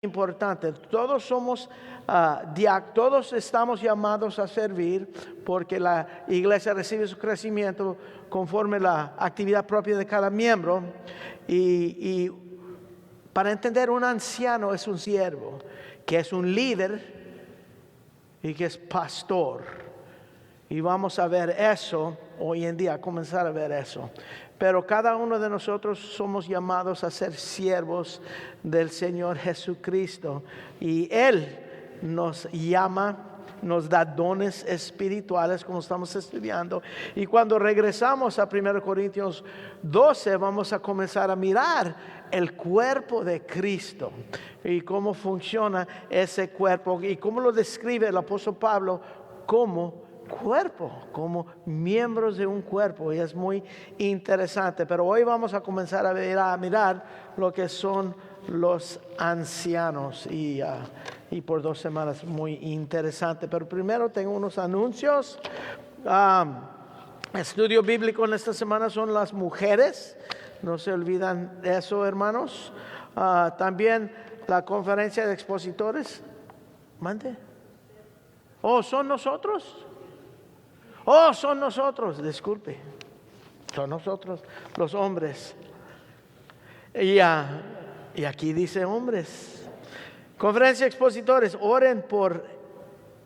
importante. Todos somos, todos estamos llamados a servir porque la iglesia recibe su crecimiento conforme la actividad propia de cada miembro. Y para entender, un anciano es un siervo, que es un líder y que es pastor. Y vamos a ver eso hoy en día, comenzar a ver eso. Pero cada uno de nosotros somos llamados a ser siervos del Señor Jesucristo. Y Él nos llama, nos da dones espirituales como estamos estudiando. Y cuando regresamos a 1 Corintios 12 vamos a comenzar a mirar el cuerpo de Cristo y cómo funciona ese cuerpo y cómo lo describe el apóstol Pablo como cuerpo, como miembros de un cuerpo, y es muy interesante. Pero hoy vamos a comenzar a mirar lo que son los ancianos y por 2 semanas muy interesante. Pero primero tengo unos anuncios. Estudio bíblico en esta semana son las mujeres, no se olvidan de eso, hermanos. También la conferencia de expositores. Mande. Oh, ¿son nosotros? Oh, son nosotros, disculpe. Son nosotros, los hombres. Y aquí dice hombres. Conferencia de expositores, oren por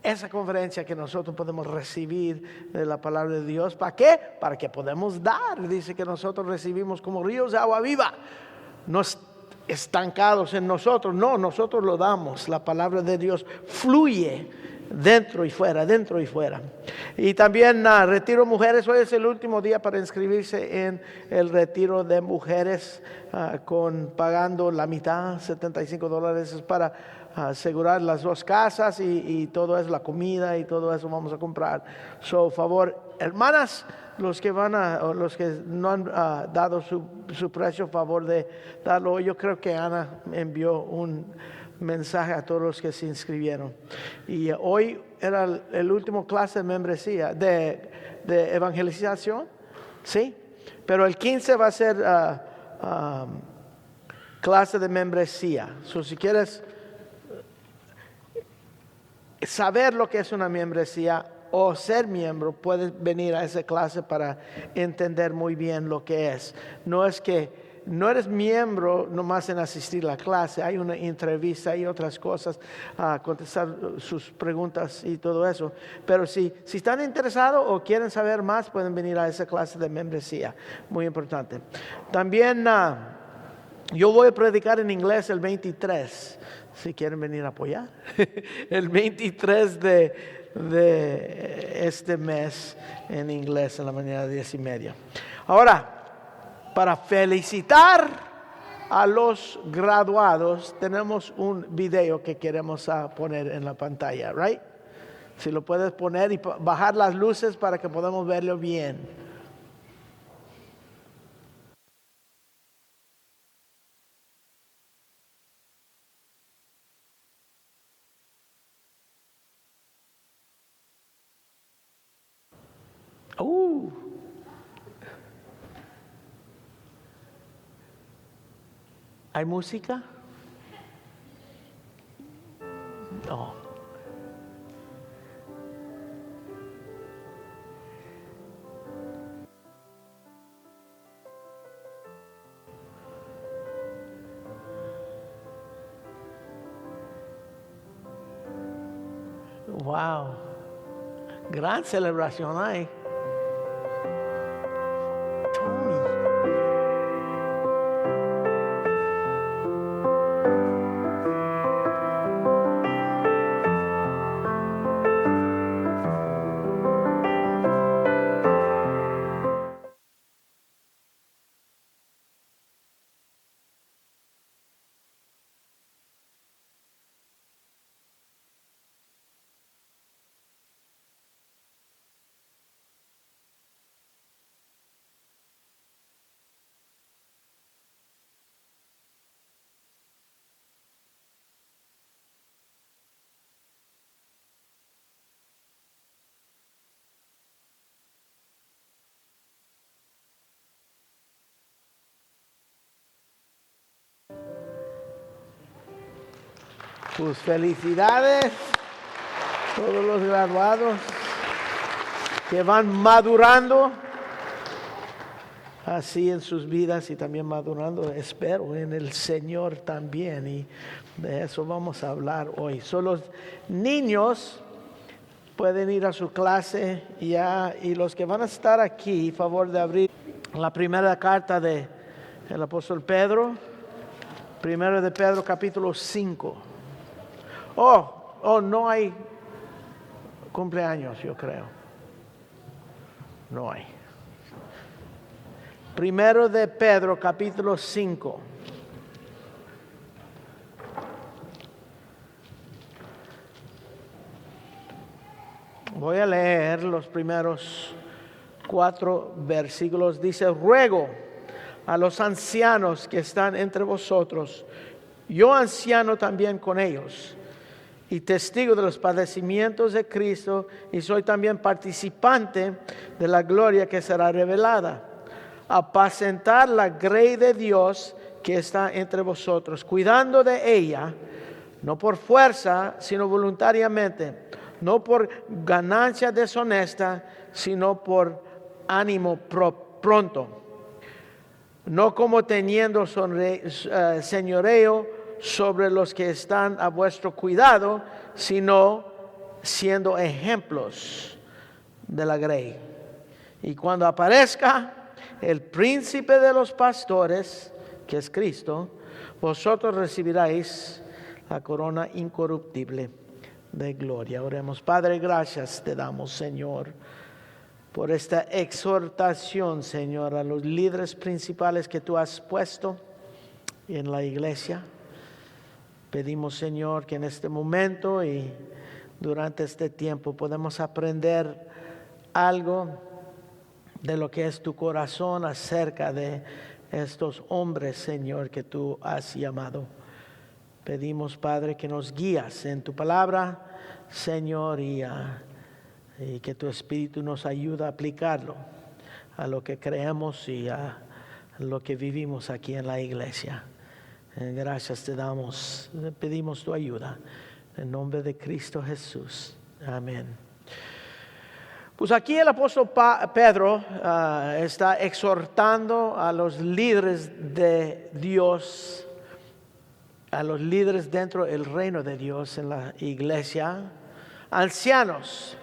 esa conferencia que nosotros podemos recibir de la palabra de Dios. ¿Para qué? Para que podamos dar. Dice que nosotros recibimos como ríos de agua viva. No estancados en nosotros, no, nosotros lo damos. La palabra de Dios fluye dentro y fuera, dentro y fuera. Y también retiro mujeres. Hoy es el último día para inscribirse en el retiro de mujeres, pagando la mitad, $75 es para asegurar las 2 casas y todo es la comida y todo eso vamos a comprar. Favor, hermanas, los que no han dado su precio, favor de darlo. Yo creo que Ana envió un mensaje a todos los que se inscribieron. Y hoy era el último clase de membresía, de evangelización, ¿sí? Pero el 15 va a ser clase de membresía. Si quieres saber lo que es una membresía o ser miembro, puedes venir a esa clase para entender muy bien lo que es. No es que no eres miembro nomás en asistir a la clase, hay una entrevista y otras cosas, contestar sus preguntas y todo eso. Pero si están interesados o quieren saber más, pueden venir a esa clase de membresía, muy importante. También yo voy a predicar en inglés el 23, si quieren venir a apoyar. El 23 de este mes en inglés, en la mañana 10:30. Ahora, para felicitar a los graduados, tenemos un video que queremos poner en la pantalla, right? Si lo puedes poner y bajar las luces para que podamos verlo bien. ¿Hay música? No. Wow. Gran celebración hay. Pues felicidades a todos los graduados que van madurando así en sus vidas y también madurando, espero, en el Señor también. Y de eso vamos a hablar hoy. Son los niños pueden ir a su clase ya, y los que van a estar aquí, favor de abrir la primera carta del apóstol Pedro, primero de Pedro capítulo 5. No hay cumpleaños, yo creo. No hay. Primero de Pedro capítulo 5. Voy a leer los primeros 4 versículos. Dice: ruego a los ancianos que están entre vosotros, yo anciano también con ellos, y testigo de los padecimientos de Cristo, y soy también participante de la gloria que será revelada. Apacentar la grey de Dios que está entre vosotros, cuidando de ella, no por fuerza, sino voluntariamente, no por ganancia deshonesta, sino por ánimo pronto, no como teniendo señoreo sobre los que están a vuestro cuidado, sino siendo ejemplos de la grey. Y cuando aparezca el príncipe de los pastores, que es Cristo, vosotros recibiréis la corona incorruptible de gloria. Oremos. Padre, gracias te damos, Señor, por esta exhortación, Señor, a los líderes principales que tú has puesto en la iglesia. Pedimos, Señor, que en este momento y durante este tiempo podamos aprender algo de lo que es tu corazón acerca de estos hombres, Señor, que tú has llamado. Pedimos, Padre, que nos guías en tu palabra, Señor, y que tu Espíritu nos ayude a aplicarlo a lo que creemos y a lo que vivimos aquí en la iglesia. Gracias te damos, pedimos tu ayuda en nombre de Cristo Jesús. Amén. Pues aquí el apóstol Pedro está exhortando a los líderes de Dios, a los líderes dentro del reino de Dios en la iglesia, ancianos,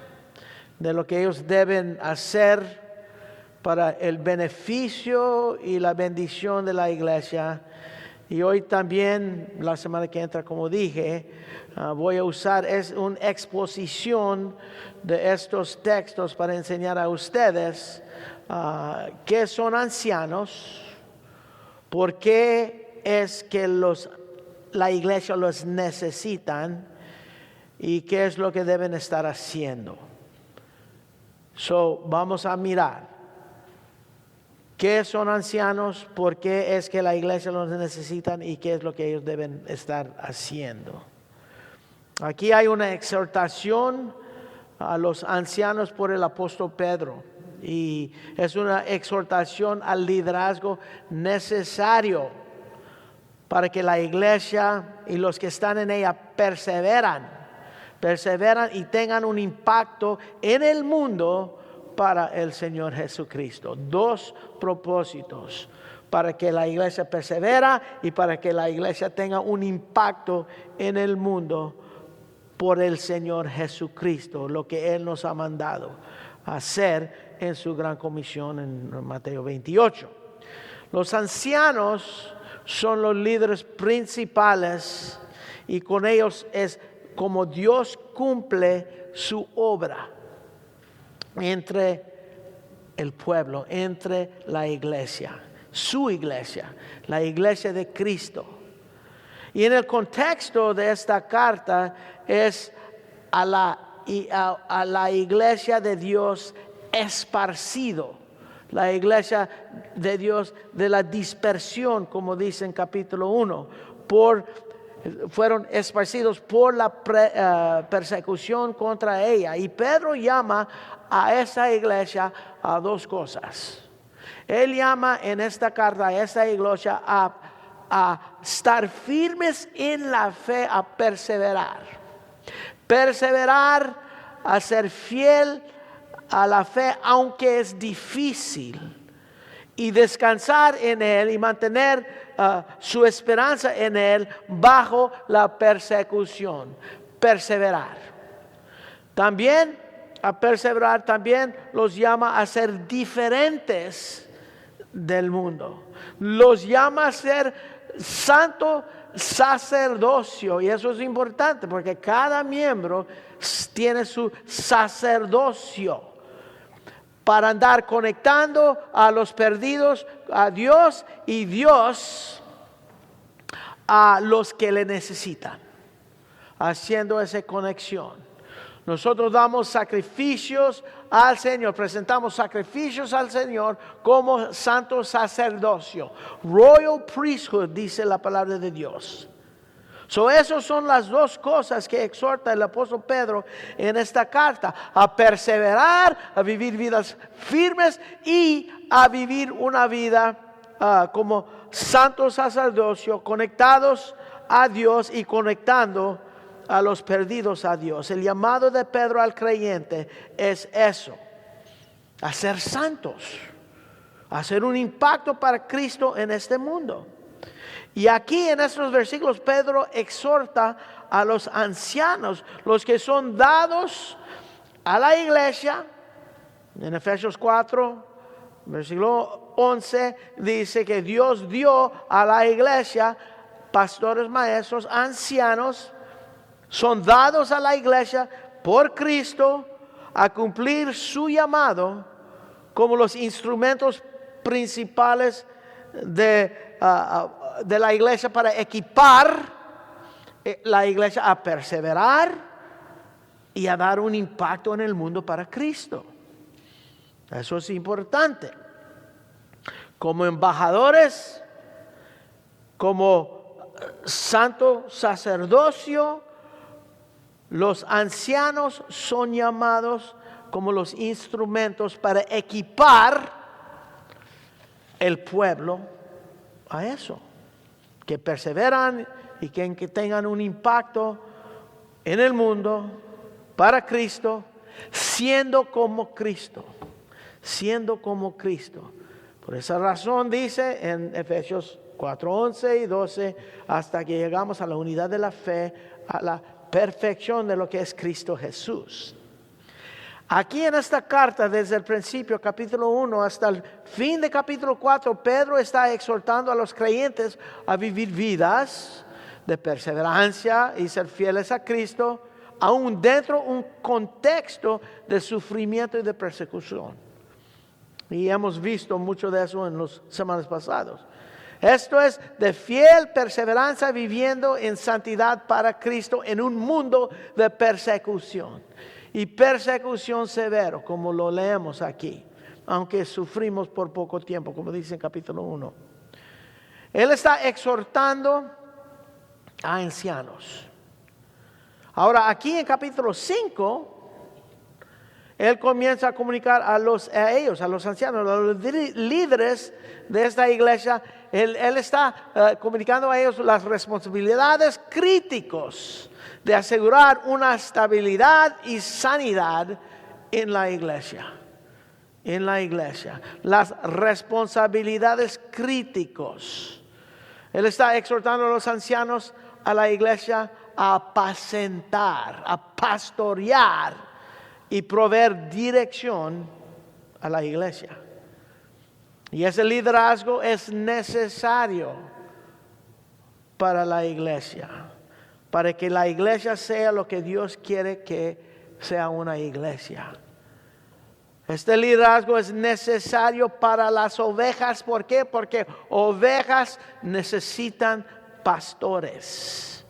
de lo que ellos deben hacer para el beneficio y la bendición de la iglesia. Y hoy también, la semana que entra, como dije, voy a usar una exposición de estos textos para enseñar a ustedes qué son ancianos, por qué es que la iglesia los necesitan y qué es lo que deben estar haciendo. Vamos a mirar qué son ancianos, por qué es que la iglesia los necesitan y qué es lo que ellos deben estar haciendo. Aquí hay una exhortación a los ancianos por el apóstol Pedro, y es una exhortación al liderazgo necesario para que la iglesia y los que están en ella perseveran y tengan un impacto en el mundo para el Señor Jesucristo. 2 propósitos: para que la iglesia persevera y para que la iglesia tenga un impacto en el mundo por el Señor Jesucristo, lo que Él nos ha mandado a hacer en su gran comisión en Mateo 28. Los ancianos son los líderes principales, y con ellos es como Dios cumple su obra entre el pueblo, entre la iglesia, su iglesia, la iglesia de Cristo. Y en el contexto de esta carta es a la iglesia de Dios esparcido, la iglesia de Dios de la dispersión, como dice en capítulo 1, fueron esparcidos por la persecución contra ella. Y Pedro llama a esa iglesia a 2 cosas. Él llama en esta carta a esa iglesia a a estar firmes en la fe, a perseverar. Perseverar, a ser fiel a la fe, aunque es difícil. Y descansar en Él y mantener su esperanza en Él bajo la persecución. Perseverar. También, a perseverar también los llama a ser diferentes del mundo. Los llama a ser santo sacerdocio. Y eso es importante porque cada miembro tiene su sacerdocio para andar conectando a los perdidos a Dios y Dios a los que le necesitan, haciendo esa conexión. Nosotros damos sacrificios al Señor, presentamos sacrificios al Señor como santo sacerdocio. Royal priesthood, dice la palabra de Dios. Esas son las dos cosas que exhorta el apóstol Pedro en esta carta: a perseverar, a vivir vidas firmes y a vivir una vida como santo sacerdocio, conectados a Dios y conectando a los perdidos a Dios. El llamado de Pedro al creyente es eso: a ser santos, a hacer un impacto para Cristo en este mundo. Y aquí en estos versículos Pedro exhorta a los ancianos, los que son dados a la iglesia. En Efesios 4, versículo 11, dice que Dios dio a la iglesia pastores, maestros, ancianos. Son dados a la iglesia por Cristo a cumplir su llamado como los instrumentos principales de la iglesia, para equipar la iglesia a perseverar y a dar un impacto en el mundo para Cristo. Eso es importante. Como embajadores, como santo sacerdocio, los ancianos son llamados como los instrumentos para equipar el pueblo a eso, que perseveran y que tengan un impacto en el mundo para Cristo, siendo como Cristo. Por esa razón dice en Efesios 4, 11 y 12, hasta que llegamos a la unidad de la fe, a la perfección de lo que es Cristo Jesús. Aquí en esta carta, desde el principio, capítulo 1, hasta el fin de capítulo 4, Pedro está exhortando a los creyentes a vivir vidas de perseverancia y ser fieles a Cristo, aún dentro de un contexto de sufrimiento y de persecución. Y hemos visto mucho de eso en las semanas pasadas. Esto es de fiel perseverancia viviendo en santidad para Cristo en un mundo de persecución. Y persecución severa, como lo leemos aquí, aunque sufrimos por poco tiempo, como dice en capítulo 1. Él está exhortando a ancianos. Ahora, aquí en capítulo 5, él comienza a comunicar a ellos, a los ancianos, a los líderes de esta iglesia. Él está comunicando a ellos las responsabilidades críticas de asegurar una estabilidad y sanidad en la iglesia. Las responsabilidades críticas. Él está exhortando a los ancianos, a la iglesia, a apacentar, a pastorear y proveer dirección a la iglesia. Y ese liderazgo es necesario para la iglesia, para que la iglesia sea lo que Dios quiere que sea una iglesia. Este liderazgo es necesario para las ovejas. ¿Por qué? Porque ovejas necesitan pastores.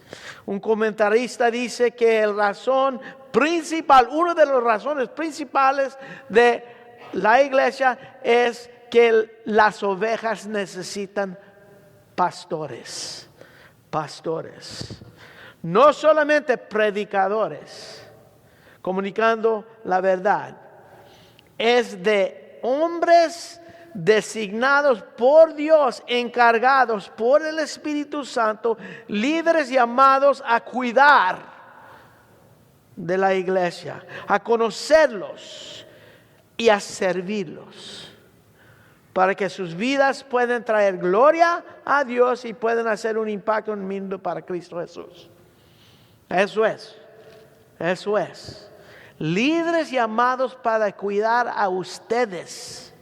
Un comentarista dice que una de las razones principales de la iglesia es que las ovejas necesitan pastores. No solamente predicadores comunicando la verdad, es de hombres designados por Dios, encargados por el Espíritu Santo, líderes llamados a cuidar de la iglesia, a conocerlos y a servirlos, para que sus vidas puedan traer gloria a Dios y puedan hacer un impacto en el mundo para Cristo Jesús. Eso es. Líderes llamados para cuidar a ustedes,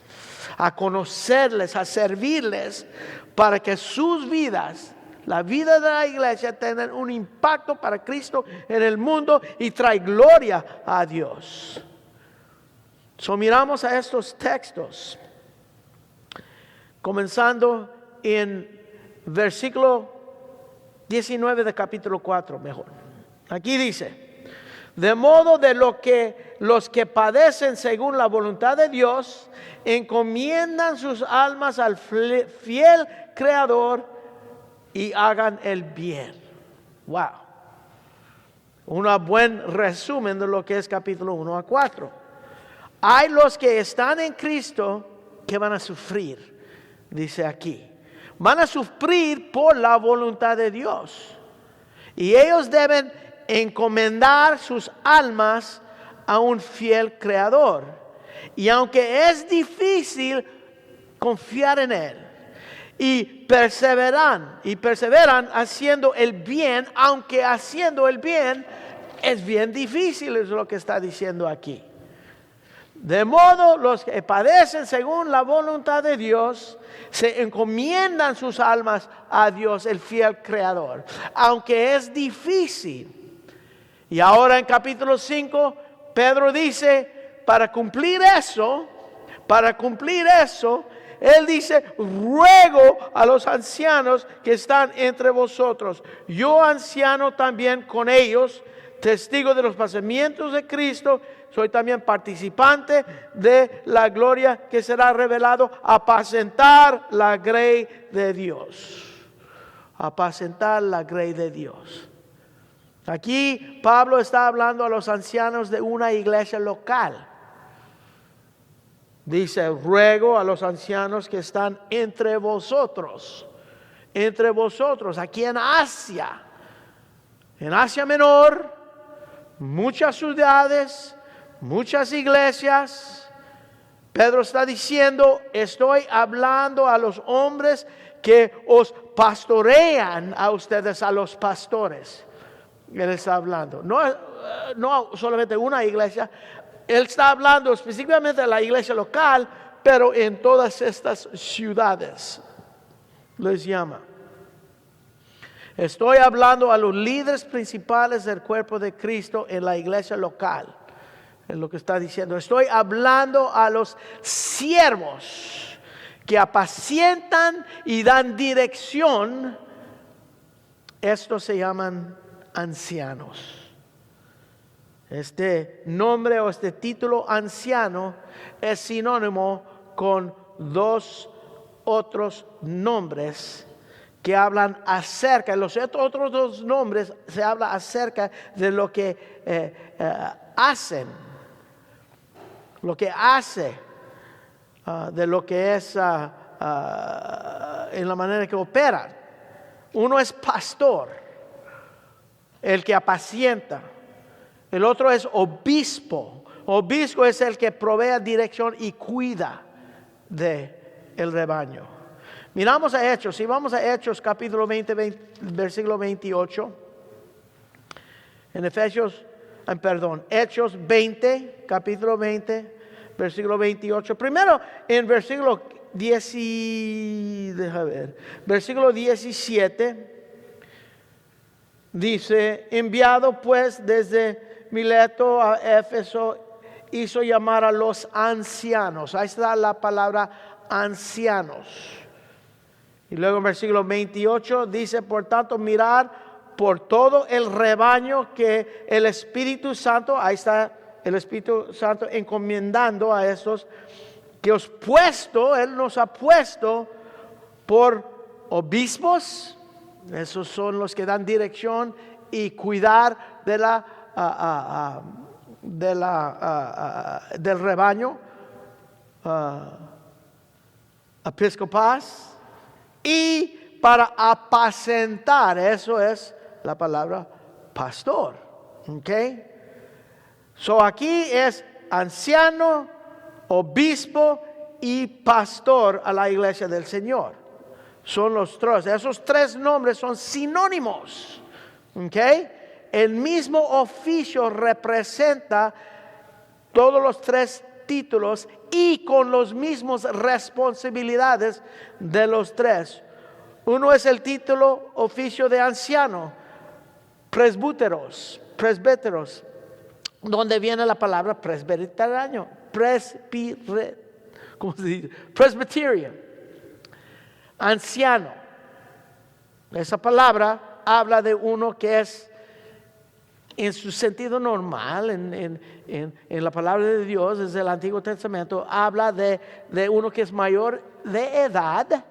a conocerles, a servirles, para que sus vidas, la vida de la iglesia, tengan un impacto para Cristo en el mundo y trae gloria a Dios. Miramos a estos textos, comenzando en versículo 19 de capítulo 4, mejor. Aquí dice: de modo de lo que los que padecen según la voluntad de Dios encomiendan sus almas al fiel Creador y hagan el bien. Wow. Un buen resumen de lo que es capítulo 1 a 4. Hay los que están en Cristo que van a sufrir, dice aquí. Van a sufrir por la voluntad de Dios. Y ellos deben encomendar sus almas a un fiel Creador. Y aunque es difícil confiar en Él, y perseveran haciendo el bien, aunque haciendo el bien es bien difícil, es lo que está diciendo aquí. De modo los que padecen según la voluntad de Dios se encomiendan sus almas a Dios, el fiel Creador, aunque es difícil. Y ahora en capítulo 5, Pedro dice, para cumplir eso, él dice: ruego a los ancianos que están entre vosotros, yo anciano también con ellos, testigo de los padecimientos de Cristo, soy también participante de la gloria que será revelado, apacentar la grey de Dios. Apacentar la grey de Dios. Aquí Pablo está hablando a los ancianos de una iglesia local. Dice: ruego a los ancianos que están entre vosotros, aquí en Asia Menor, muchas ciudades, muchas iglesias. Pedro está diciendo: estoy hablando a los hombres que os pastorean a ustedes, a los pastores. Él está hablando, no solamente una iglesia, él está hablando específicamente de la iglesia local, pero en todas estas ciudades les llama. Estoy hablando a los líderes principales del cuerpo de Cristo en la iglesia local. Es lo que está diciendo. Estoy hablando a los siervos que apacientan y dan dirección. Estos se llaman ancianos. Este nombre o este título anciano es sinónimo con dos otros nombres que hablan acerca. Los otros dos nombres se habla acerca de lo que hacen, lo que hace, de lo que es en la manera que operan. Uno es pastor, el que apacienta. El otro es obispo. Obispo es el que provee dirección y cuida de el rebaño. Miramos a Hechos. Si vamos a Hechos capítulo 20, versículo 28. En Hechos 20, capítulo 20, versículo 28. Primero en versículo 17 dice: enviado pues desde Mileto a Éfeso, hizo llamar a los ancianos. Ahí está la palabra ancianos. Y luego en versículo 28 dice: por tanto, mirad por todo el rebaño que el Espíritu Santo, ahí está el Espíritu Santo encomendando a estos que os puesto, Él nos ha puesto por obispos. Esos son los que dan dirección y cuidar del rebaño. episcopas, y para apacentar, eso es la palabra pastor. ¿Ok? So aquí es anciano, obispo y pastor a la iglesia del Señor. Son los tres. Esos tres nombres son sinónimos. ¿Ok? El mismo oficio representa todos los tres títulos y con los mismos responsabilidades de los tres. Uno es el título oficio de anciano, presbíteros, donde viene la palabra presbiteriano, ¿cómo se dice? Presbyterian, anciano. Esa palabra habla de uno que es en su sentido normal, en la palabra de Dios, desde el Antiguo Testamento, habla de uno que es mayor de edad,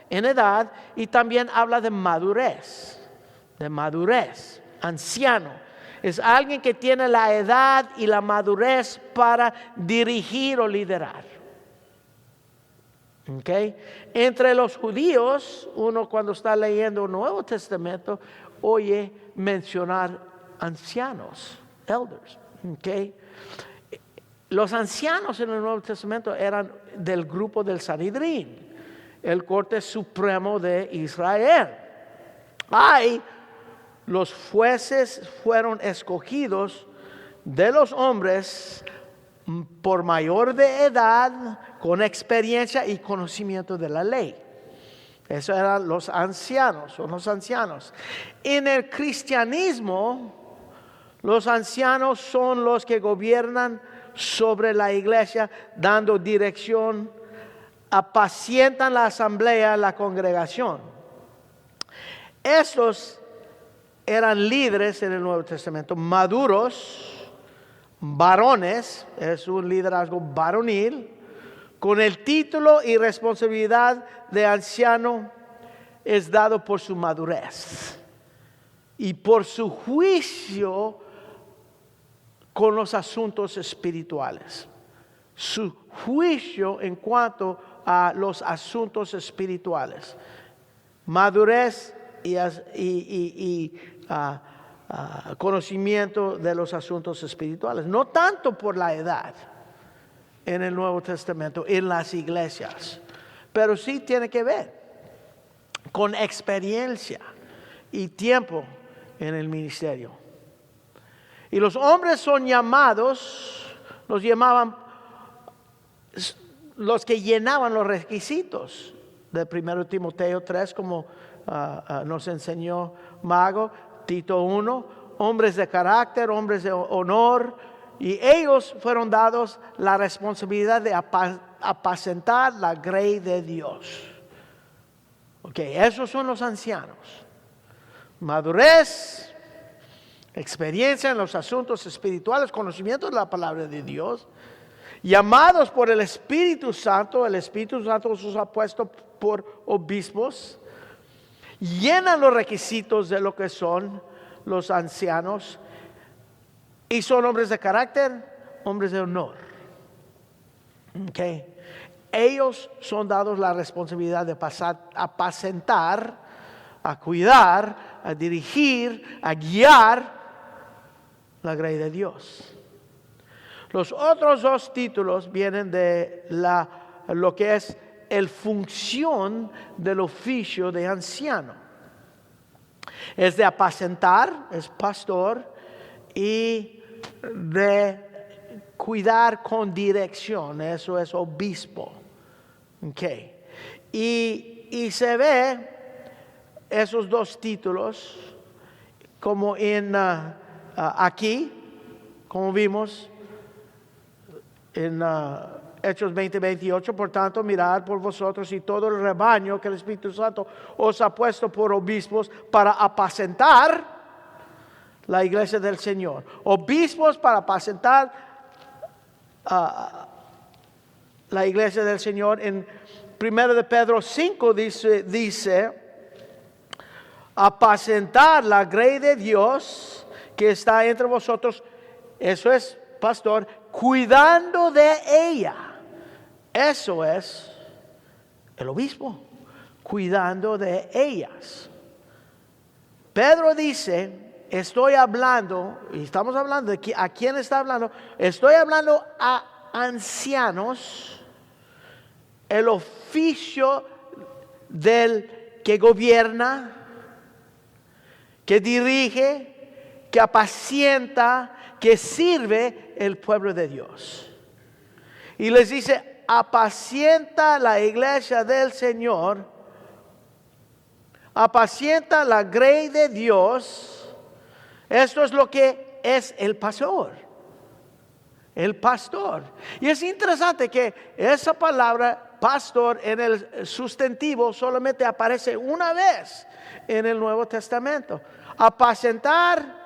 en edad, y también habla de madurez, anciano. Es alguien que tiene la edad y la madurez para dirigir o liderar. ¿Okay? Entre los judíos, uno cuando está leyendo el Nuevo Testamento, oye mencionar ancianos, elders. ¿Okay? Los ancianos en el Nuevo Testamento eran del grupo del Sanedrín, el corte supremo de Israel. Los jueces fueron escogidos de los hombres por mayor de edad, con experiencia y conocimiento de la ley. Esos eran los ancianos, son los ancianos. En el cristianismo, los ancianos son los que gobiernan sobre la iglesia, dando dirección, apacientan la asamblea, la congregación. Estos eran líderes en el Nuevo Testamento, maduros, varones, es un liderazgo varonil, con el título y responsabilidad de anciano es dado por su madurez y por su juicio con los asuntos espirituales. Su juicio en cuanto a los asuntos espirituales. Madurez y conocimiento de los asuntos espirituales. No tanto por la edad en el Nuevo Testamento, en las iglesias, pero sí tiene que ver con experiencia y tiempo en el ministerio. Y los hombres son llamados, los llamaban los que llenaban los requisitos de 1 Timoteo 3, como nos enseñó Mago, Tito 1, hombres de carácter, hombres de honor, y ellos fueron dados la responsabilidad de apacentar la grey de Dios. Esos son los ancianos. Madurez, experiencia en los asuntos espirituales, conocimiento de la palabra de Dios, llamados por el Espíritu Santo los ha puesto por obispos, llenan los requisitos de lo que son los ancianos y son hombres de carácter, hombres de honor. Ellos son dados la responsabilidad de apacentar, a cuidar, a dirigir, a guiar la grey de Dios. Los otros dos títulos vienen de lo que es el función del oficio de anciano. Es de apacentar, es pastor, y de cuidar con dirección, eso es obispo. Y se ve esos dos títulos como en aquí, como vimos en Hechos 20:28. Por tanto, mirad por vosotros y todo el rebaño que el Espíritu Santo os ha puesto por obispos para apacentar la iglesia del Señor. Obispos para apacentar la iglesia del Señor. En 1 de Pedro 5 dice apacentar la grey de Dios que está entre vosotros. Eso es, pastor, cuidando de ella. Eso es el obispo, cuidando de ellas. Pedro dice, estoy hablando, y estamos hablando, ¿a quién está hablando? Estoy hablando a ancianos, el oficio del que gobierna, que dirige, que apacienta, que sirve el pueblo de Dios. Y les dice, apacienta la iglesia del Señor, apacienta la grey de Dios. Esto es lo que es el pastor. El pastor. Y es interesante que esa palabra pastor en el sustantivo solamente aparece una vez en el Nuevo Testamento. Apacentar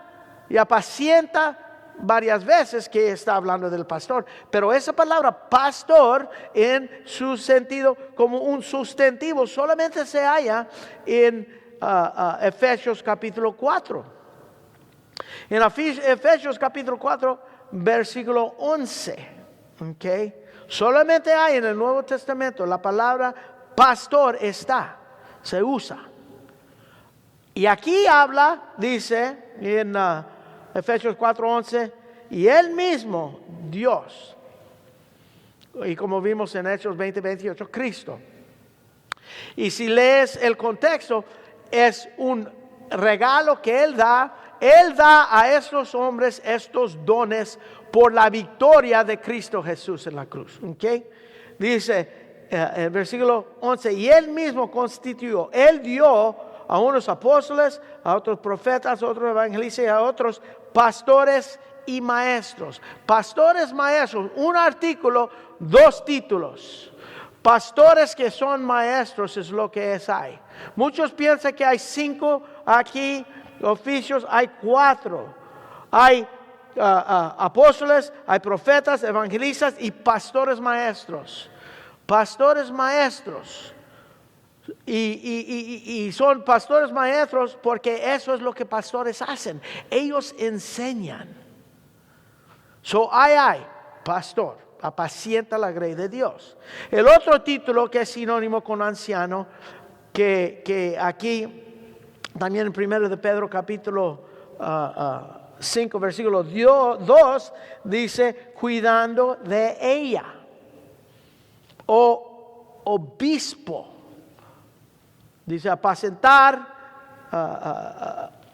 y apacienta varias veces que está hablando del pastor, pero esa palabra pastor en su sentido como un sustantivo solamente se halla en Efesios capítulo 4. En Efesios capítulo 4, versículo 11. Okay. Solamente hay en el Nuevo Testamento la palabra pastor se usa. Y aquí habla, dice en Efesios 4:11, y Él mismo, Dios, y como vimos en Hechos 20:28, Cristo. Y si lees el contexto, es un regalo que Él da a estos hombres estos dones por la victoria de Cristo Jesús en la cruz. ¿Okay? Dice el versículo 11, y Él mismo constituyó, Él dio a unos apóstoles, a otros profetas, a otros evangelistas y a otros pastores y maestros. Pastores, maestros, un artículo, dos títulos. Pastores que son maestros es lo que hay. Muchos piensan que hay 5 aquí oficios, hay 4. Hay apóstoles, hay profetas, evangelistas y pastores maestros. Pastores maestros. Y son pastores maestros porque eso es lo que pastores hacen. Ellos enseñan. Hay pastor, apacienta la grey de Dios. El otro título que es sinónimo con anciano, que aquí también en 1 de Pedro capítulo 5 versículo 2 dice cuidando de ella, o obispo. Dice apacentar,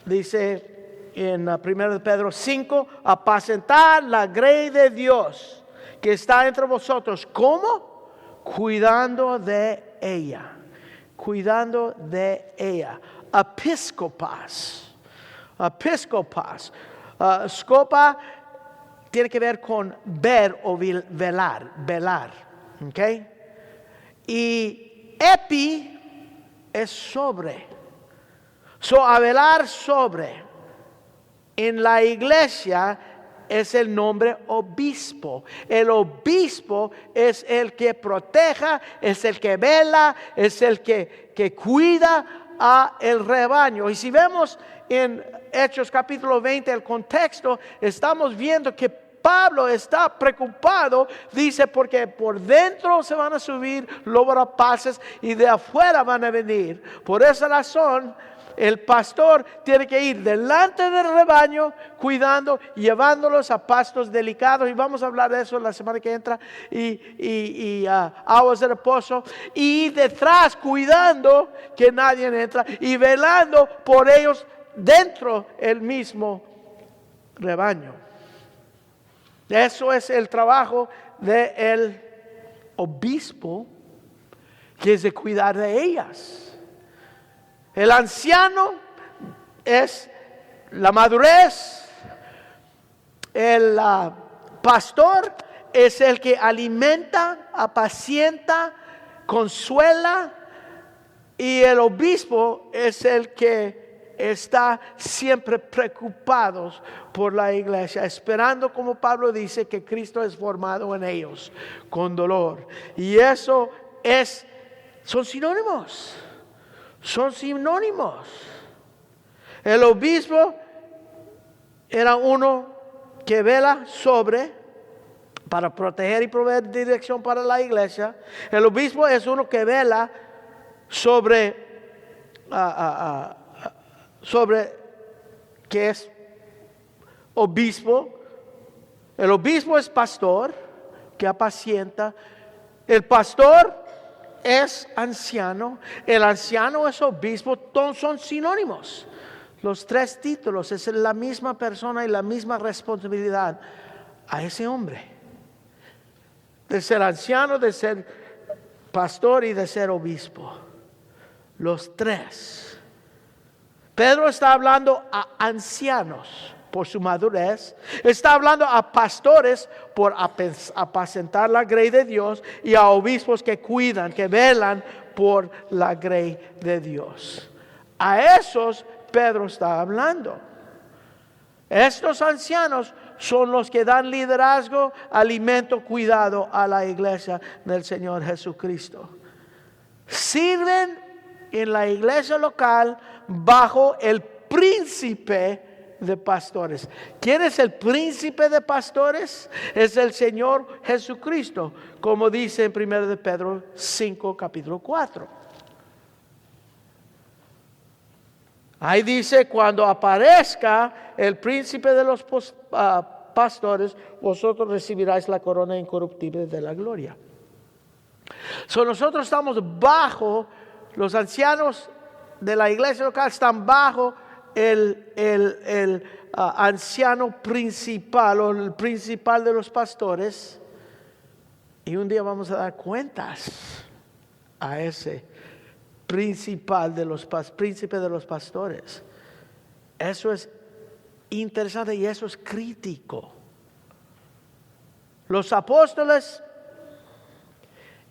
dice en 1 de Pedro 5, apacentar la grey de Dios que está entre vosotros. ¿Cómo? Cuidando de ella. Cuidando de ella. Episcopas. Episcopas. Scopa tiene que ver con ver o velar. Velar. ¿Ok? Y epi es sobre. A velar sobre. En la iglesia es el nombre obispo. El obispo es el que proteja, es el que vela, es el que cuida a el rebaño. Y si vemos en Hechos capítulo 20 el contexto, estamos viendo que Pablo está preocupado, dice, porque por dentro se van a subir lobos rapaces y de afuera van a venir. Por esa razón, el pastor tiene que ir delante del rebaño, cuidando, llevándolos a pastos delicados. Y vamos a hablar de eso la semana que entra. Y aguas de reposo. Y detrás, cuidando que nadie entra. Y velando por ellos dentro el mismo rebaño. Eso es el trabajo del obispo, que es de cuidar de ellas. El anciano es la madurez. El pastor es el que alimenta, apacienta, consuela. Y el obispo es el que está siempre preocupado por la iglesia, esperando, como Pablo dice, que Cristo es formado en ellos con dolor. Y eso son sinónimos. Son sinónimos. El obispo era uno que vela sobre, para proteger y proveer dirección para la iglesia. El obispo es uno que vela sobre que es obispo. El obispo es pastor que apacienta. El pastor es anciano. El anciano es obispo. Todos son sinónimos. Los tres títulos es la misma persona y la misma responsabilidad a ese hombre. De ser anciano, de ser pastor y de ser obispo. Los tres. Pedro está hablando a ancianos por su madurez. Está hablando a pastores por apacentar la grey de Dios. Y a obispos que cuidan, que velan por la grey de Dios. A esos Pedro está hablando. Estos ancianos son los que dan liderazgo, alimento, cuidado a la iglesia del Señor Jesucristo. Sirven en la iglesia local bajo el príncipe de pastores. ¿Quién es el príncipe de pastores? Es el Señor Jesucristo, como dice en 1 de Pedro 5, capítulo 4. Ahí dice, cuando aparezca el príncipe de los pastores, vosotros recibiráis la corona incorruptible de la gloria. Nosotros estamos bajo, los ancianos de la iglesia local están bajo el anciano principal o el principal de los pastores. Y un día vamos a dar cuentas a ese principal de los príncipe de los pastores. Eso es interesante y eso es crítico. Los apóstoles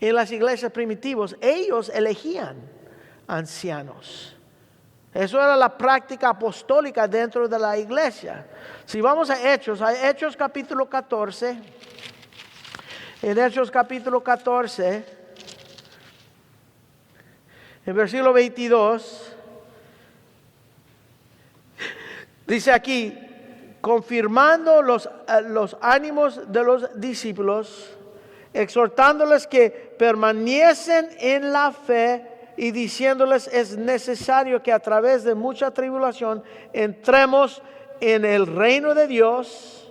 en las iglesias primitivas, ellos elegían ancianos. Eso era la práctica apostólica dentro de la iglesia. Si vamos a Hechos capítulo 14, en Hechos capítulo 14, en versículo 22, dice aquí, confirmando los ánimos de los discípulos, exhortándoles que permanecen en la fe y diciéndoles es necesario que a través de mucha tribulación entremos en el reino de Dios.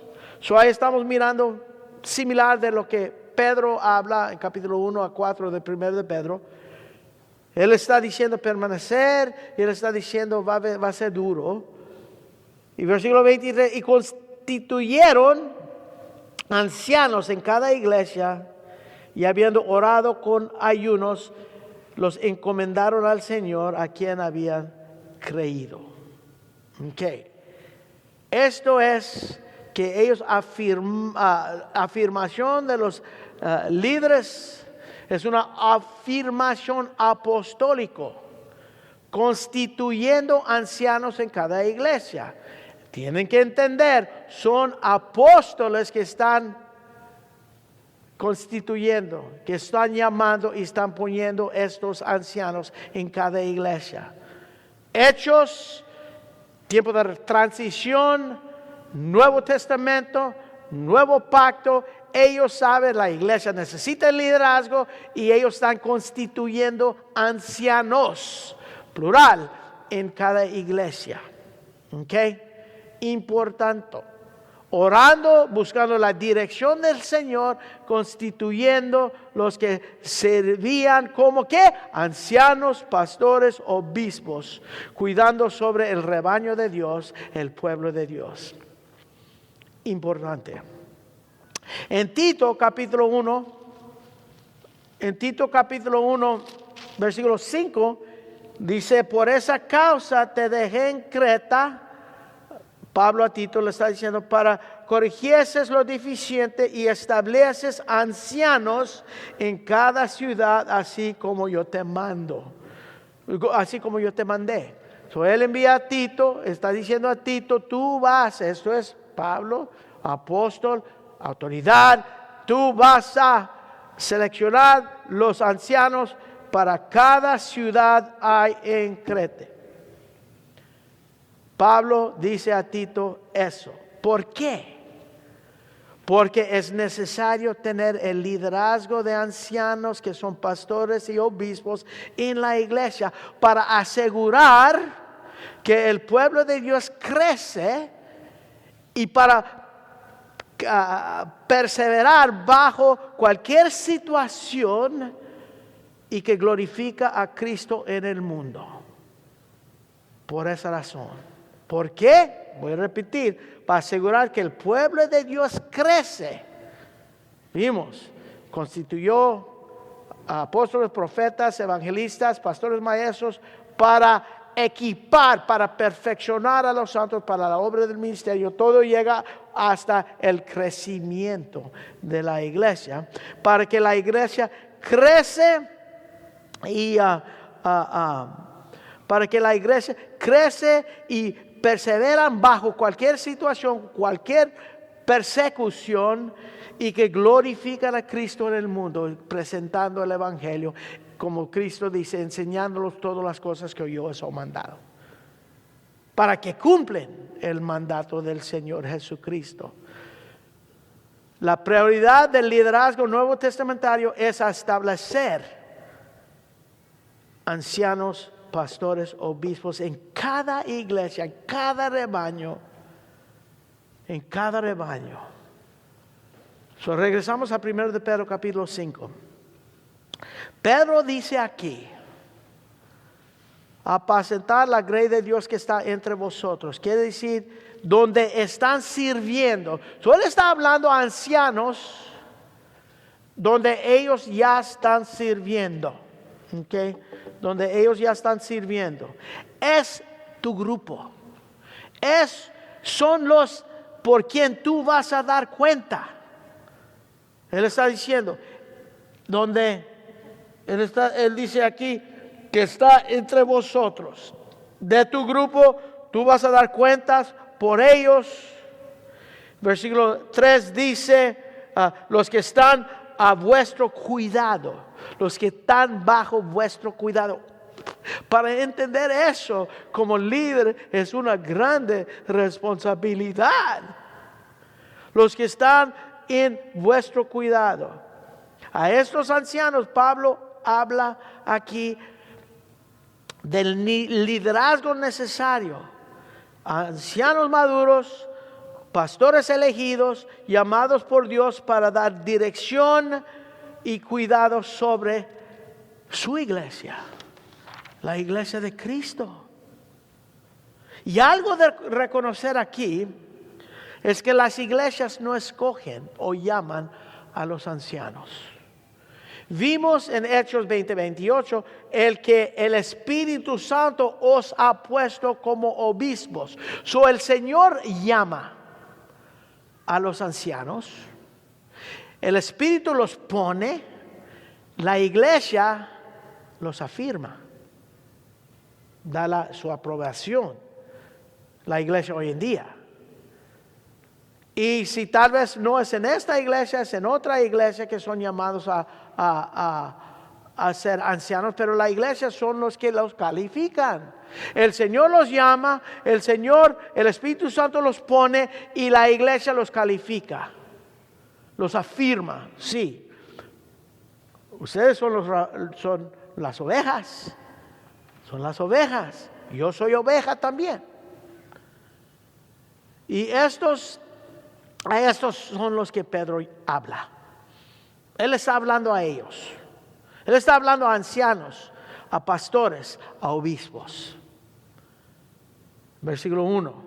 Ahí estamos mirando similar de lo que Pedro habla en capítulo 1 a 4 de 1 de Pedro. Él está diciendo permanecer y él está diciendo va a ser duro. Y versículo 23, y constituyeron ancianos en cada iglesia y habiendo orado con ayunos, los encomendaron al Señor a quien habían creído. Okay. Esto es que ellos afirmación de los líderes. Es una afirmación apostólico, constituyendo ancianos en cada iglesia. Tienen que entender, son apóstoles que están constituyendo, que están llamando y están poniendo estos ancianos en cada iglesia. Hechos, tiempo de transición, Nuevo Testamento, Nuevo Pacto. Ellos saben, la iglesia necesita el liderazgo y ellos están constituyendo ancianos, plural, en cada iglesia. ¿Ok? Importante. Orando, buscando la dirección del Señor, constituyendo los que servían como ¿qué? Ancianos, pastores, obispos, cuidando sobre el rebaño de Dios, el pueblo de Dios. Importante. En Tito capítulo 1, versículo 5, dice, por esa causa te dejé en Creta. Pablo a Tito le está diciendo, para corrigieses lo deficiente y estableces ancianos en cada ciudad, así como yo te mando, así como yo te mandé. Él envía a Tito, está diciendo a Tito, tú vas, esto es Pablo, apóstol, autoridad, tú vas a seleccionar los ancianos para cada ciudad hay en Creta. Pablo dice a Tito eso. ¿Por qué? porque es necesario tener el liderazgo de ancianos que son pastores y obispos en la iglesia para asegurar que el pueblo de Dios crece y para perseverar bajo cualquier situación y que glorifica a Cristo en el mundo. Por esa razón. ¿Por qué? Voy a repetir, para asegurar que el pueblo de Dios crece. Vimos, constituyó a apóstoles, profetas, evangelistas, pastores, maestros, para equipar, para perfeccionar a los santos para la obra del ministerio. Todo llega hasta el crecimiento de la iglesia, para que la iglesia crece y para que la iglesia crece y perseveran bajo cualquier situación, cualquier persecución, y que glorifican a Cristo en el mundo, presentando el evangelio, como Cristo dice, enseñándolos todas las cosas que yo os he mandado, para que cumplen el mandato del Señor Jesucristo. La prioridad del liderazgo nuevo testamentario es establecer ancianos, pastores, obispos en cada iglesia, en cada rebaño, en cada rebaño. Regresamos a 1 de Pedro capítulo 5. Pedro dice aquí, apacentar la grey de Dios que está entre vosotros. Quiere decir, donde están sirviendo. Él está hablando a ancianos, donde ellos ya están sirviendo. ¿Okay? Donde ellos ya están sirviendo. Es tu grupo. Son los por quien tú vas a dar cuenta. Él está diciendo, él dice aquí que está entre vosotros. De tu grupo tú vas a dar cuentas por ellos. Versículo 3 dice, los que están a vuestro cuidado, los que están bajo vuestro cuidado. Para entender eso como líder es una grande responsabilidad. Los que están en vuestro cuidado. A estos ancianos Pablo habla aquí del liderazgo necesario. Ancianos maduros, pastores elegidos, llamados por Dios para dar dirección y cuidado sobre su iglesia, la iglesia de Cristo. Y algo de reconocer aquí es que las iglesias no escogen o llaman a los ancianos. Vimos en Hechos 20:28 que el Espíritu Santo os ha puesto como obispos. El Señor llama a los ancianos, el Espíritu los pone, la iglesia los afirma, da su aprobación. La iglesia hoy en día. Y si tal vez no es en esta iglesia, es en otra iglesia que son llamados a ser ancianos, pero la iglesia son los que los califican. El Señor los llama, el Espíritu Santo los pone y la iglesia los califica, los afirma. Sí, ustedes son las ovejas, yo soy oveja también. Y a estos son los que Pedro habla. Él está hablando a ellos. Él está hablando a ancianos, a pastores, a obispos. Versículo 1.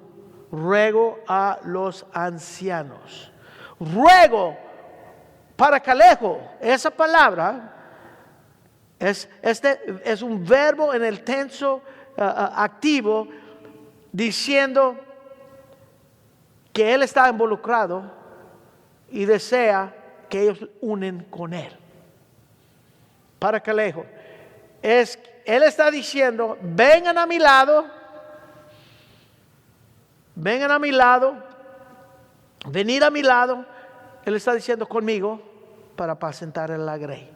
Ruego a los ancianos. Ruego, paracalejo, esa palabra es un verbo en el tenso activo diciendo que Él está involucrado y desea que ellos unen con Él. Paracalejo. Él está diciendo, vengan a mi lado, venid a mi lado. Él está diciendo conmigo para apacentar en la grey.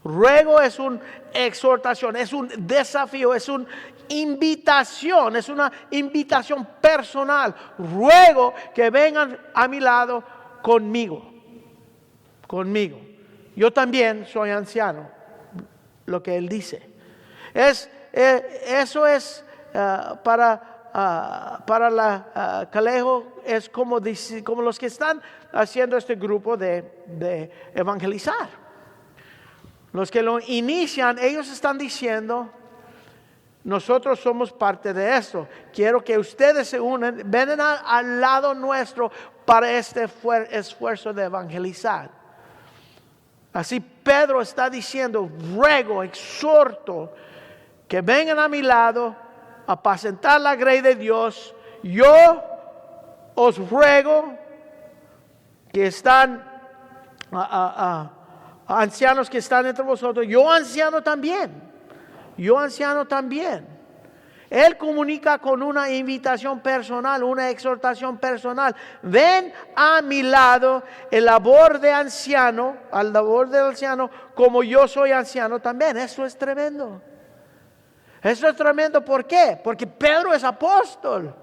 Ruego es una exhortación, es un desafío, es una invitación, es una invitación personal. Ruego que vengan a mi lado conmigo. Yo también soy anciano, lo que él dice. Eso es para Calejo, es como los que están haciendo este grupo de evangelizar. Los que lo inician, ellos están diciendo, nosotros somos parte de esto. Quiero que ustedes se unan, vengan al lado nuestro para este esfuerzo de evangelizar. Así Pedro está diciendo, ruego, exhorto, que vengan a mi lado a apacentar la grey de Dios. Yo os ruego que están ancianos que están entre vosotros, yo anciano también. Él comunica con una invitación personal, una exhortación personal. Ven a mi lado al labor del anciano, como yo soy anciano también. Eso es tremendo. ¿Por qué? Porque Pedro es apóstol.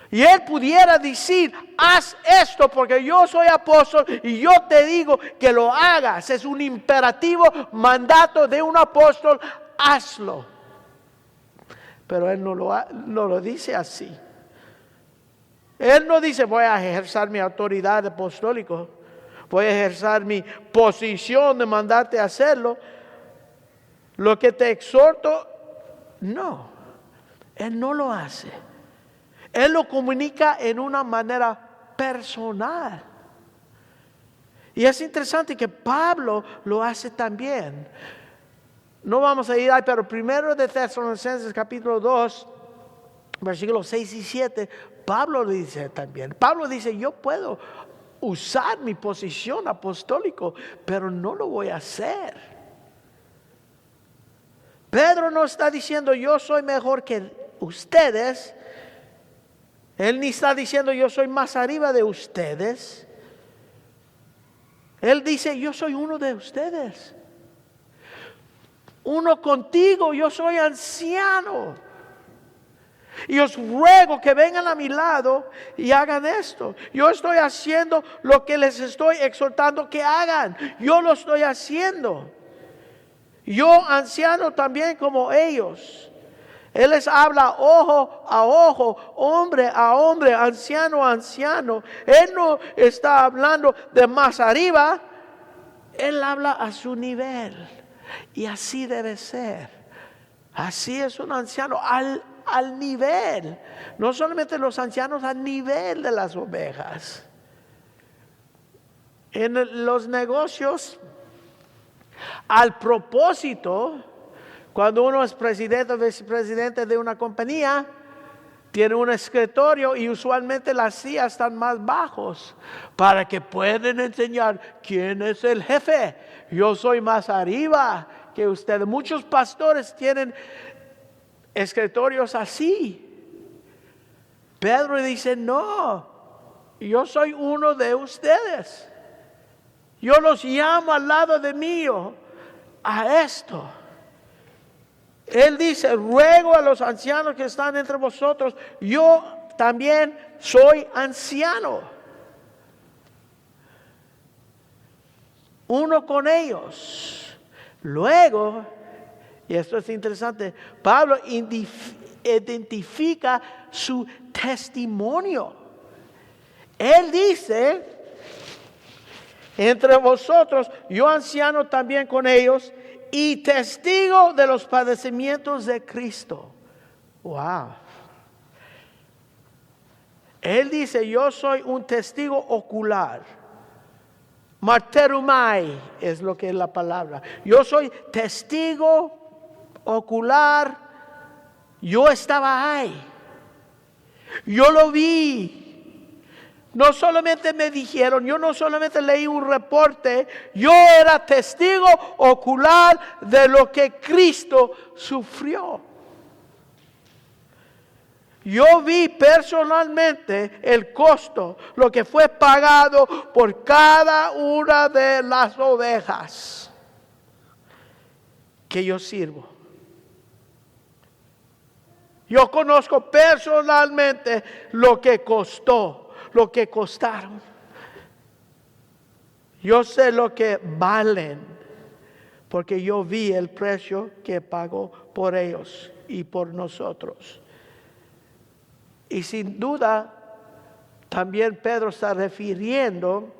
Y él pudiera decir, haz esto porque yo soy apóstol y yo te digo que lo hagas. Es un imperativo mandato de un apóstol, hazlo. Pero él no lo dice así. Él no dice, voy a ejercer mi autoridad apostólica, voy a ejercer mi posición de mandarte a hacerlo. Lo que te exhorto, no. Él no lo hace. Él lo comunica en una manera personal. Y es interesante que Pablo lo hace también. No vamos a ir ahí, pero primero de Tesalonicenses capítulo 2, versículos 6 y 7, Pablo lo dice también. Pablo dice, yo puedo usar mi posición apostólica, pero no lo voy a hacer. Pedro no está diciendo, yo soy mejor que ustedes. Él ni está diciendo, yo soy más arriba de ustedes. Él dice, yo soy uno de ustedes. Uno contigo, yo soy anciano. Y os ruego que vengan a mi lado y hagan esto. Yo estoy haciendo lo que les estoy exhortando que hagan. Yo lo estoy haciendo. Yo anciano también como ellos. Él les habla ojo a ojo, hombre a hombre, anciano a anciano. Él no está hablando de más arriba. Él habla a su nivel. Y así debe ser. Así es un anciano al nivel. No solamente los ancianos, al nivel de las ovejas. En los negocios, al propósito, cuando uno es presidente o vicepresidente de una compañía, tiene un escritorio y usualmente las sillas están más bajos para que puedan enseñar quién es el jefe. Yo soy más arriba que ustedes. Muchos pastores tienen escritorios así. Pedro dice, no, yo soy uno de ustedes. Yo los llamo al lado de mí a esto. Él dice, ruego a los ancianos que están entre vosotros, yo también soy anciano. Uno con ellos. Luego, y esto es interesante, Pablo identifica su testimonio. Él dice, entre vosotros, yo anciano también con ellos, y testigo de los padecimientos de Cristo. Wow. Él dice, yo soy un testigo ocular. Marterumai es lo que es la palabra. Yo soy testigo ocular. Yo estaba ahí. Yo lo vi. No solamente me dijeron, yo no solamente leí un reporte, yo era testigo ocular de lo que Cristo sufrió. Yo vi personalmente el costo, lo que fue pagado por cada una de las ovejas que yo sirvo. Yo conozco personalmente lo que costó. Lo que costaron. Yo sé lo que valen, porque yo vi el precio que pagó por ellos y por nosotros. Y sin duda, también Pedro está refiriendo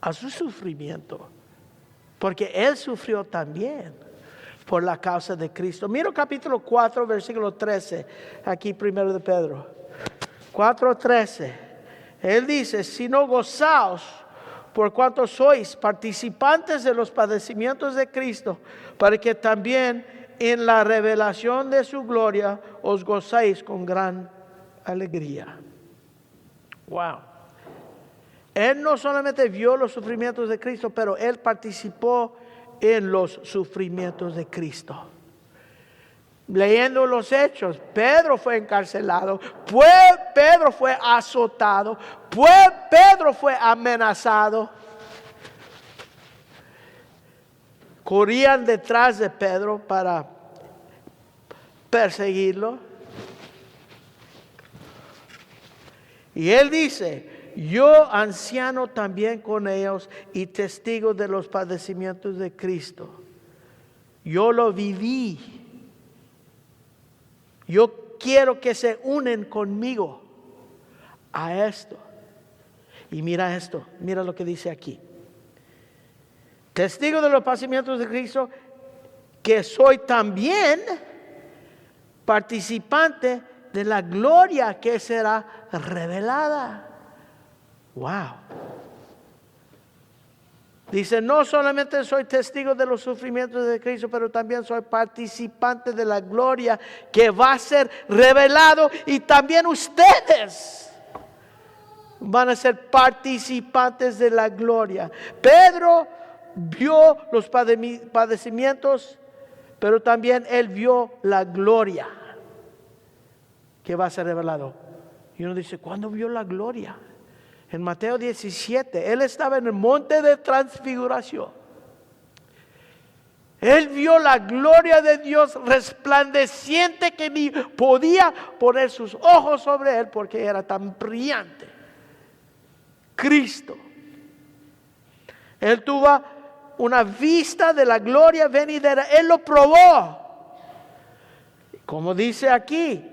a su sufrimiento, porque él sufrió también por la causa de Cristo. Mira capítulo 4, versículo 13, aquí primero de Pedro. 4:13. Él dice, sino gozaos por cuanto sois participantes de los padecimientos de Cristo, para que también en la revelación de su gloria os gocéis con gran alegría. Wow. Él no solamente vio los sufrimientos de Cristo, pero él participó en los sufrimientos de Cristo. Leyendo los hechos, Pedro fue encarcelado, Pedro fue azotado, Pedro fue amenazado. Corrían detrás de Pedro para perseguirlo. Y él dice, yo anciano también con ellos y testigo de los padecimientos de Cristo. Yo lo viví. Yo quiero que se unen conmigo a esto. Y mira esto, mira lo que dice aquí. Testigo de los padecimientos de Cristo, que soy también participante de la gloria que será revelada. Wow. Dice, no solamente soy testigo de los sufrimientos de Cristo, pero también soy participante de la gloria que va a ser revelado, y también ustedes van a ser participantes de la gloria. Pedro vio los padecimientos, pero también él vio la gloria que va a ser revelado. Y uno dice, ¿cuándo vio la gloria? En Mateo 17, él estaba en el monte de transfiguración. Él vio la gloria de Dios resplandeciente que ni podía poner sus ojos sobre él porque era tan brillante. Cristo. Él tuvo una vista de la gloria venidera. Él lo probó. Como dice aquí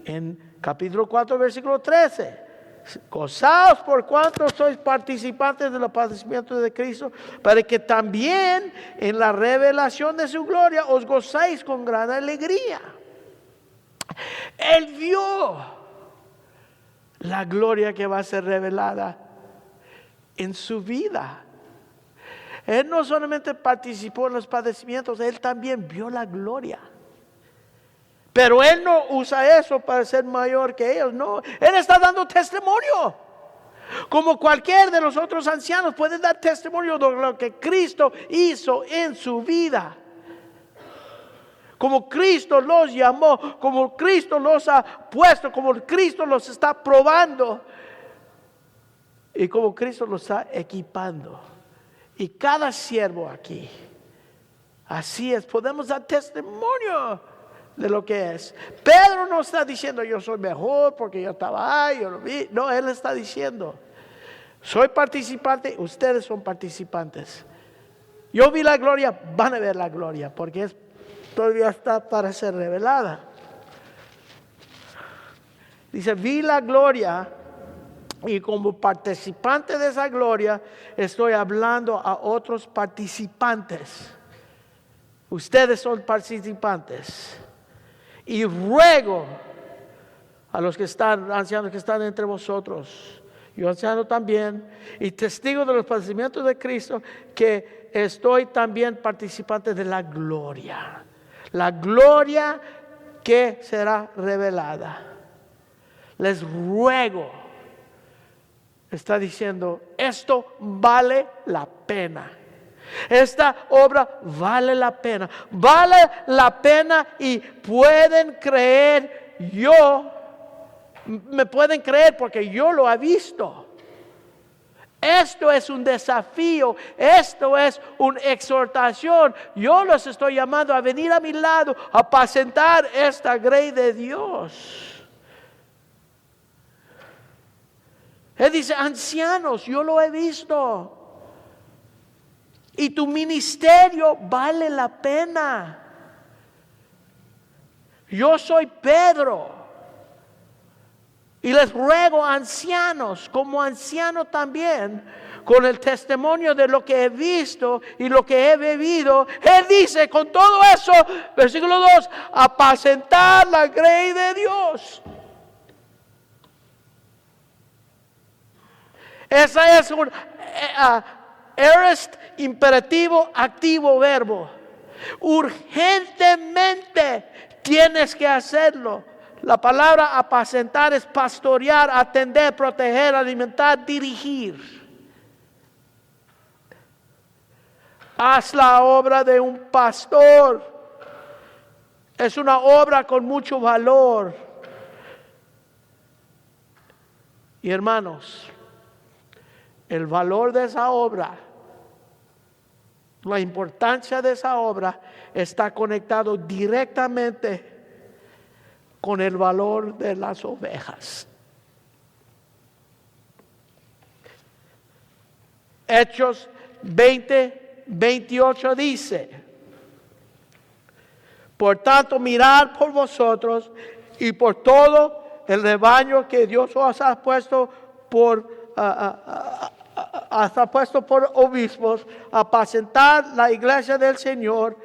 en capítulo 4, versículo 13. Gozaos por cuanto sois participantes de los padecimientos de Cristo, para que también en la revelación de su gloria os gocéis con gran alegría. Él vio la gloria que va a ser revelada en su vida. Él no solamente participó en los padecimientos, él también vio la gloria. Pero él no usa eso para ser mayor que ellos, no. Él está dando testimonio. Como cualquier de los otros ancianos puede dar testimonio de lo que Cristo hizo en su vida. Como Cristo los llamó, como Cristo los ha puesto, como Cristo los está probando. Y como Cristo los está equipando. Y cada siervo aquí, así es, podemos dar testimonio de lo que es. Pedro no está diciendo yo soy mejor porque yo estaba ahí, yo lo vi. No, él está diciendo soy participante, ustedes son participantes. Yo vi la gloria, van a ver la gloria porque todavía está para ser revelada. Dice, vi la gloria y como participante de esa gloria estoy hablando a otros participantes. Ustedes son participantes. Y ruego a los que están, ancianos que están entre vosotros, yo anciano también, y testigo de los padecimientos de Cristo, que estoy también participante de la gloria que será revelada. Les ruego, está diciendo, esto vale la pena. Esta obra vale la pena y pueden creer, me pueden creer porque yo lo he visto. Esto es un desafío, esto es una exhortación. Yo los estoy llamando a venir a mi lado, a apacentar esta grey de Dios. Él dice, ancianos, yo lo he visto. Y tu ministerio vale la pena. Yo soy Pedro. Y les ruego, ancianos, como anciano también, con el testimonio de lo que he visto y lo que he bebido. Él dice, con todo eso, versículo 2, apacentar la grey de Dios. Esa es un aorist imperativo activo verbo. Urgentemente tienes que hacerlo. La palabra apacentar es pastorear, atender, proteger, alimentar, dirigir. Haz la obra de un pastor. Es una obra con mucho valor. Y hermanos, el valor de esa obra, la importancia de esa obra está conectado directamente con el valor de las ovejas. Hechos 20:28 dice: por tanto, mirad por vosotros y por todo el rebaño que Dios os ha puesto por obispos, apacentar la iglesia del Señor,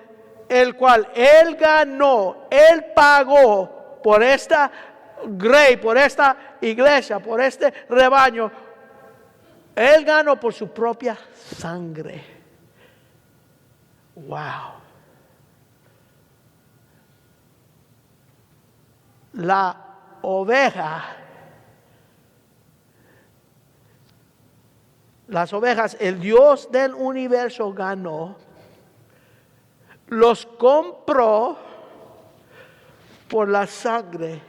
el cual Él ganó, Él pagó por esta grey, por esta iglesia, por este rebaño. Él ganó por su propia sangre. Wow. La oveja, las ovejas, el Dios del universo ganó, los compró por la sangre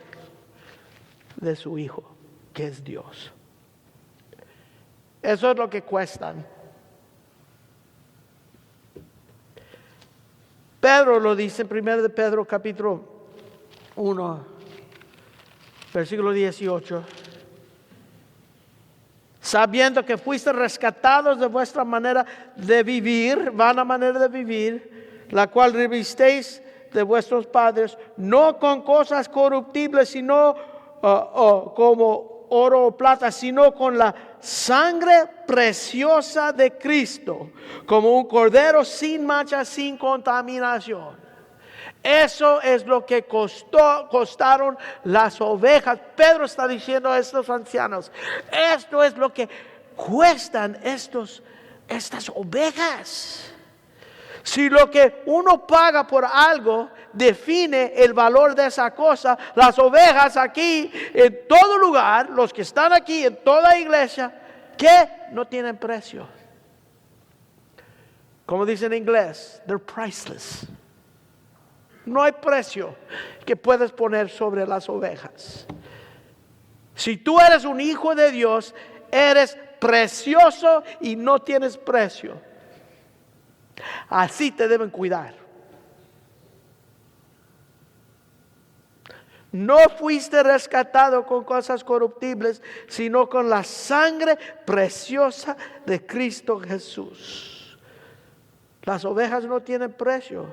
de su Hijo, que es Dios. Eso es lo que cuestan. Pedro lo dice en 1 de Pedro capítulo 1, versículo 18. Sabiendo que fuiste rescatados de vuestra manera de vivir, vana manera de vivir, la cual revisteis de vuestros padres, no con cosas corruptibles, sino como oro o plata, sino con la sangre preciosa de Cristo, como un cordero sin mancha, sin contaminación. Eso es lo que costaron las ovejas. Pedro está diciendo a estos ancianos, esto es lo que cuestan estas ovejas. Si lo que uno paga por algo define el valor de esa cosa, las ovejas aquí, en todo lugar, los que están aquí, en toda iglesia, que no tienen precio. Como dice en inglés, they're priceless. No hay precio que puedes poner sobre las ovejas. Si tú eres un hijo de Dios, eres precioso y no tienes precio. Así te deben cuidar. No fuiste rescatado con cosas corruptibles, sino con la sangre preciosa de Cristo Jesús. Las ovejas no tienen precio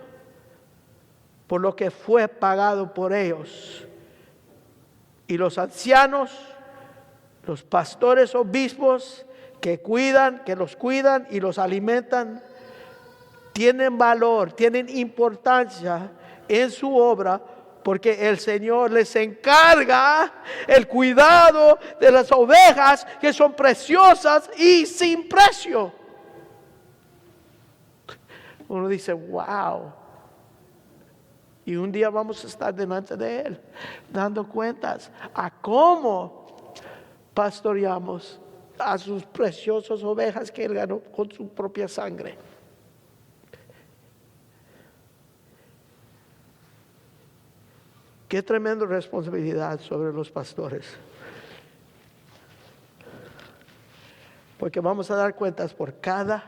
por lo que fue pagado por ellos. Y los ancianos, los pastores, obispos que los cuidan y los alimentan, tienen valor, tienen importancia en su obra, porque el Señor les encarga el cuidado de las ovejas que son preciosas y sin precio. Uno dice, wow. Y un día vamos a estar delante de Él, dando cuentas a cómo pastoreamos a sus preciosas ovejas que Él ganó con su propia sangre. Qué tremenda responsabilidad sobre los pastores. Porque vamos a dar cuentas por cada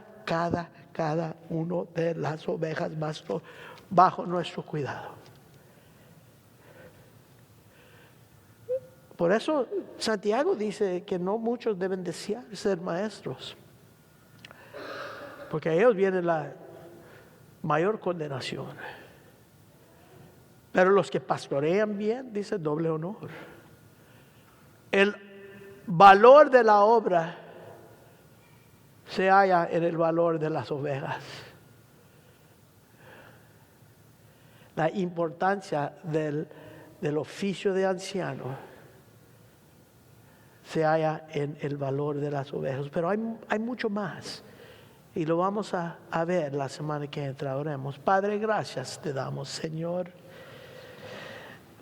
uno de las ovejas bajo nuestro cuidado. Por eso Santiago dice que no muchos deben desear ser maestros, porque a ellos viene la mayor condenación. Pero los que pastorean bien, dice, doble honor. El valor de la obra se halla en el valor de las ovejas. La importancia del oficio de anciano se halla en el valor de las ovejas. Pero hay mucho más. Y lo vamos a ver la semana que entra. Oremos. Padre, gracias te damos, Señor,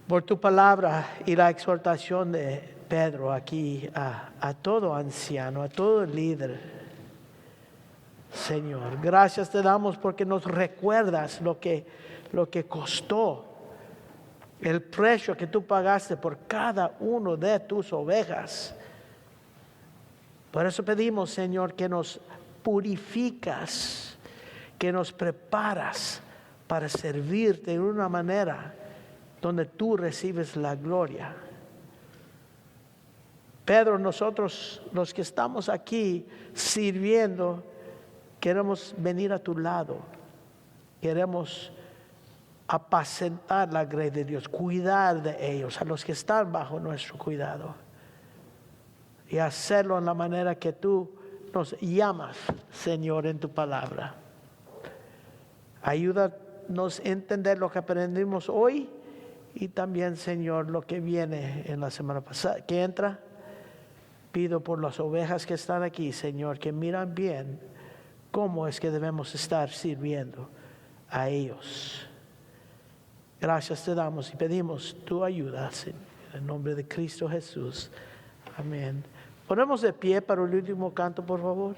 por tu palabra y la exhortación de Pedro aquí a todo anciano, a todo líder. Señor, gracias te damos porque nos recuerdas lo que costó, el precio que tú pagaste por cada uno de tus ovejas. Por eso pedimos, Señor, que nos purificas, que nos preparas para servirte de una manera donde tú recibes la gloria. Pedro, nosotros los que estamos aquí sirviendo, queremos venir a tu lado, queremos apacentar la grey de Dios, cuidar de ellos, a los que están bajo nuestro cuidado, y hacerlo en la manera que tú nos llamas, Señor, en tu palabra. Ayúdanos a entender lo que aprendimos hoy y también, Señor, lo que viene en la semana pasada, que entra. Pido por las ovejas que están aquí, Señor, que miran bien cómo es que debemos estar sirviendo a ellos. Gracias te damos y pedimos tu ayuda, Señor, en el nombre de Cristo Jesús. Amén. Ponemos de pie para el último canto, por favor.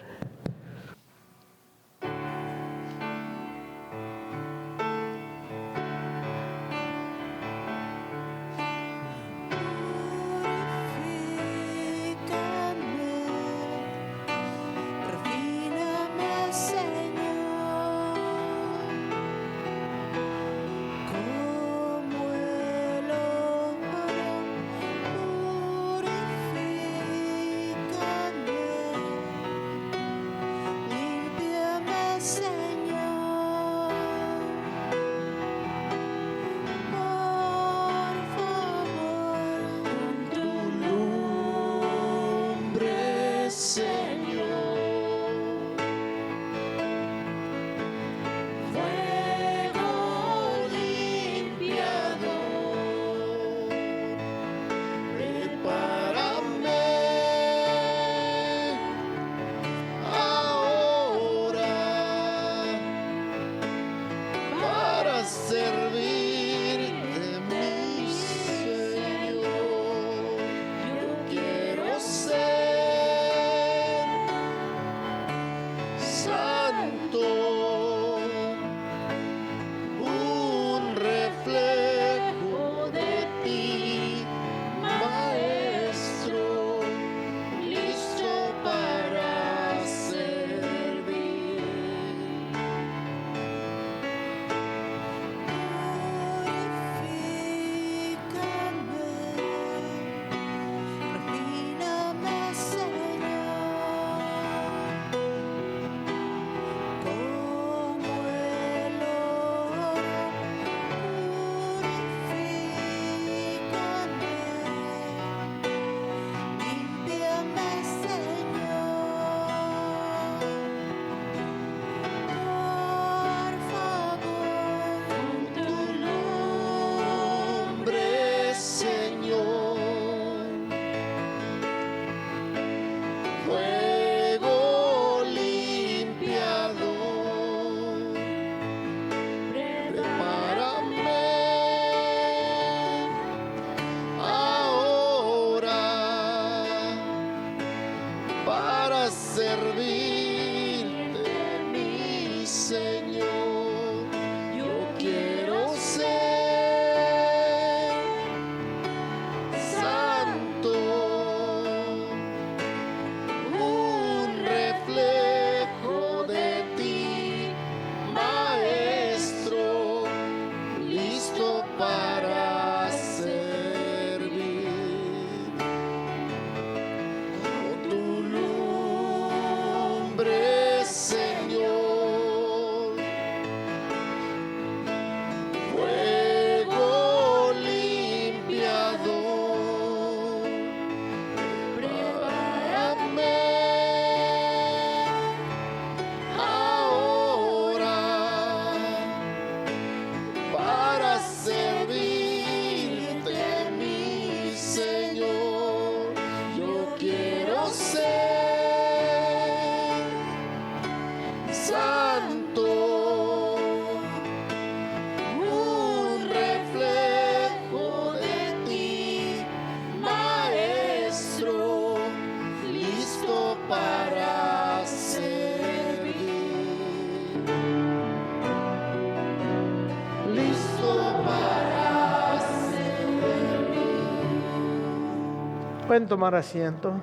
Pueden tomar asiento.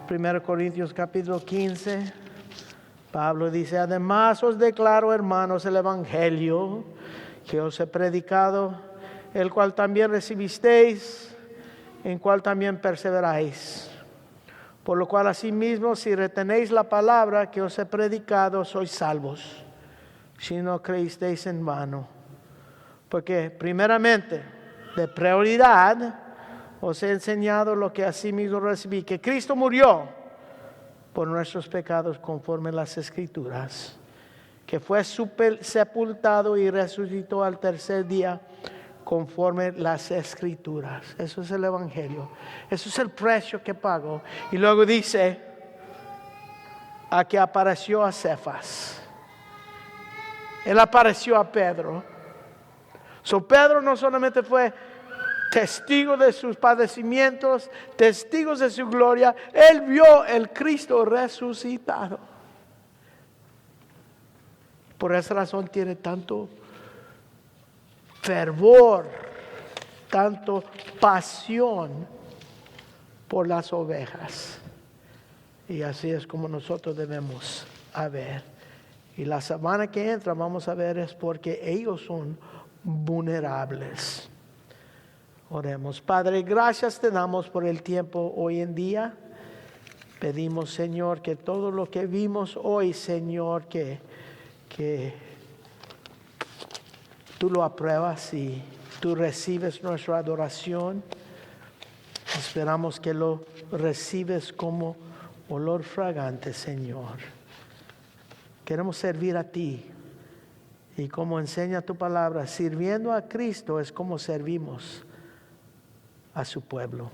1 Corintios capítulo 15. Pablo dice, además os declaro, hermanos, el evangelio que os he predicado, el cual también recibisteis, en cual también perseveráis. Por lo cual asimismo, si retenéis la palabra que os he predicado, sois salvos, si no creísteis en vano. Porque primeramente, de prioridad, os he enseñado lo que asimismo recibí, que Cristo murió por nuestros pecados conforme las Escrituras, que fue sepultado y resucitó al tercer día conforme las Escrituras. Eso es el Evangelio. Eso es el precio que pagó. Y luego dice, a que apareció a Cefas. Él apareció a Pedro. Pedro no solamente fue testigo de sus padecimientos, testigos de su gloria, él vio el Cristo resucitado. Por esa razón tiene tanto fervor, tanto pasión por las ovejas. Y así es como nosotros debemos ver. Y la semana que entra vamos a ver es porque ellos son vulnerables. Oremos. Padre, gracias te damos por el tiempo hoy en día. Pedimos, Señor, que todo lo que vimos hoy, Señor, que tú lo apruebas y tú recibes nuestra adoración. Esperamos que lo recibes como olor fragante, Señor. Queremos servir a ti. Y como enseña tu palabra, sirviendo a Cristo es como servimos a su pueblo.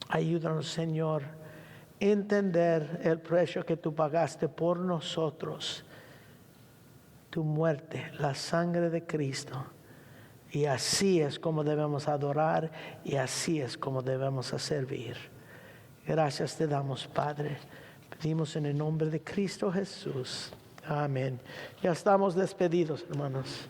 Ayúdanos, Señor, a entender el precio que tú pagaste por nosotros, tu muerte, la sangre de Cristo. Y así es como debemos adorar y así es como debemos servir. Gracias te damos, Padre. Pedimos en el nombre de Cristo Jesús. Amén. Ya estamos despedidos, hermanos.